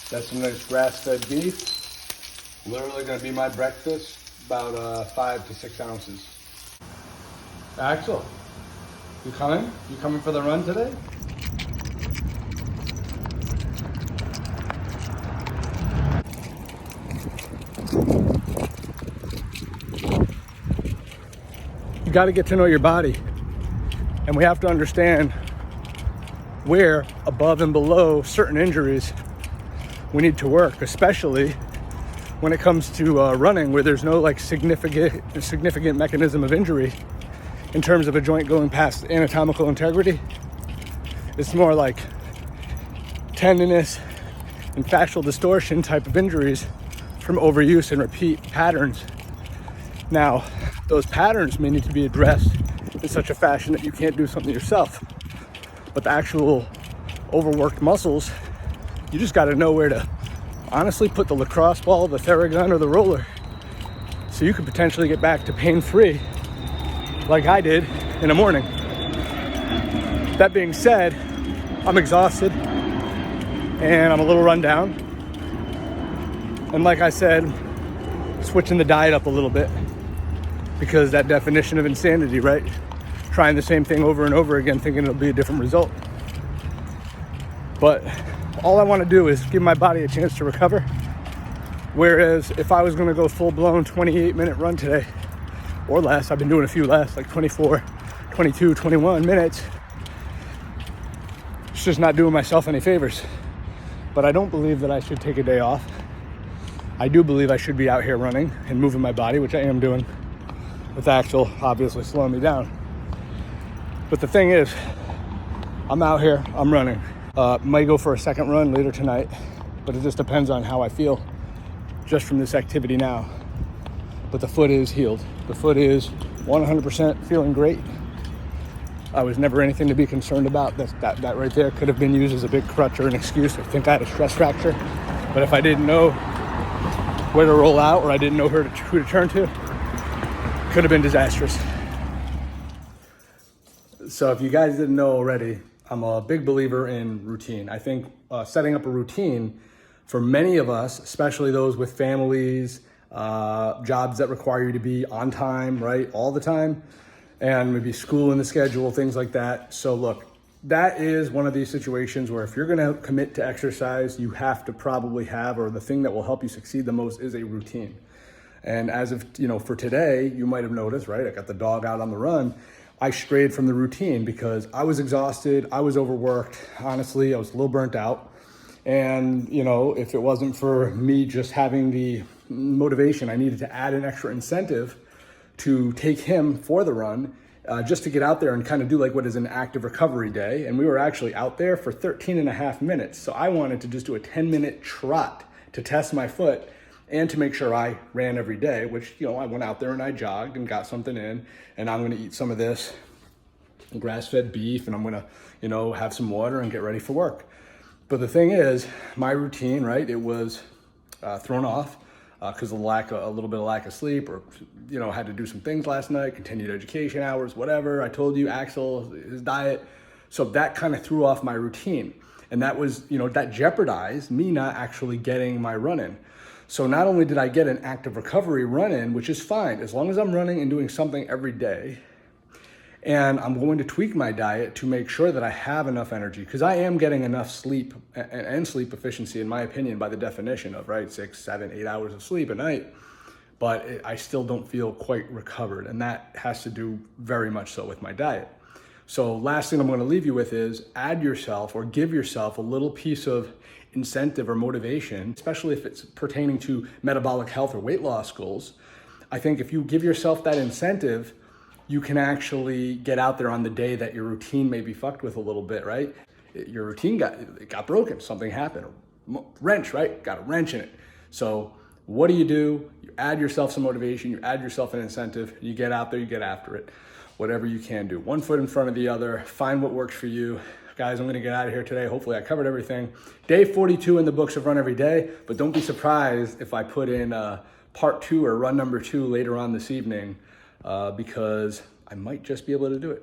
Got some nice grass-fed beef. Literally gonna be my breakfast, about 5 to 6 ounces. Axel, you coming? You coming for the run today? You got to get to know your body, and we have to understand where above and below certain injuries we need to work, especially when it comes to running, where there's no like significant mechanism of injury in terms of a joint going past anatomical integrity. It's more like tendinous and fascial distortion type of injuries from overuse and repeat patterns. Now, those patterns may need to be addressed in such a fashion that you can't do something yourself. But the actual overworked muscles, you just got to know where to honestly put the lacrosse ball, the Theragun, or the roller, so you could potentially get back to pain-free like I did in the morning. That being said, I'm exhausted and I'm a little run down. And like I said, switching the diet up a little bit, because that definition of insanity, right? Trying the same thing over and over again, thinking it'll be a different result. But all I want to do is give my body a chance to recover. Whereas if I was going to go full-blown 28-minute run today, or less, I've been doing a few less, like 24, 22, 21 minutes, it's just not doing myself any favors. But I don't believe that I should take a day off. I do believe I should be out here running and moving my body, which I am doing, with Axel obviously slowing me down. But the thing is, I'm out here, I'm running. Might go for a second run later tonight, but it just depends on how I feel just from this activity now. But the foot is healed. The foot is 100% feeling great. I was never anything to be concerned about. That right there could have been used as a big crutch or an excuse. I think I had a stress fracture. But if I didn't know where to roll out, or I didn't know who to turn to, could have been disastrous. So if you guys didn't know already, I'm a big believer in routine. I think setting up a routine for many of us, especially those with families, jobs that require you to be on time, right, all the time, and maybe school in the schedule, things like that. So look, that is one of these situations where if you're gonna commit to exercise, you have to probably have, or the thing that will help you succeed the most is a routine. And as of, for today, you might have noticed, right, I got the dog out on the run. I strayed from the routine because I was exhausted, I was overworked. Honestly, I was a little burnt out. And, if it wasn't for me just having the motivation, I needed to add an extra incentive to take him for the run, just to get out there and kind of do like what is an active recovery day. And we were actually out there for 13 and a half minutes. So I wanted to just do a 10-minute trot to test my foot and to make sure I ran every day, which, I went out there and I jogged and got something in, and I'm gonna eat some of this grass-fed beef, and I'm gonna, have some water and get ready for work. But the thing is, my routine, right, it was thrown off because of a little bit of lack of sleep, or, had to do some things last night, continued education hours, whatever. I told you, Axel, his diet. So that kind of threw off my routine. And that was, that jeopardized me not actually getting my run in. So not only did I get an active recovery run in, which is fine, as long as I'm running and doing something every day, and I'm going to tweak my diet to make sure that I have enough energy, because I am getting enough sleep and sleep efficiency, in my opinion, by the definition of, right, 6, 7, 8 hours of sleep a night, but I still don't feel quite recovered. And that has to do very much so with my diet. So last thing I'm going to leave you with is add yourself or give yourself a little piece of incentive or motivation, especially if it's pertaining to metabolic health or weight loss goals. I think if you give yourself that incentive, you can actually get out there on the day that your routine may be fucked with a little bit, right? Your routine got broken, something happened. Wrench, right? Got a wrench in it. So what do? You add yourself some motivation, you add yourself an incentive, you get out there, you get after it. Whatever you can do. One foot in front of the other, find what works for you. Guys, I'm gonna get out of here today. Hopefully I covered everything. Day 42 in the books of Run Every Day, but don't be surprised if I put in part 2 or run number 2 later on this evening, because I might just be able to do it.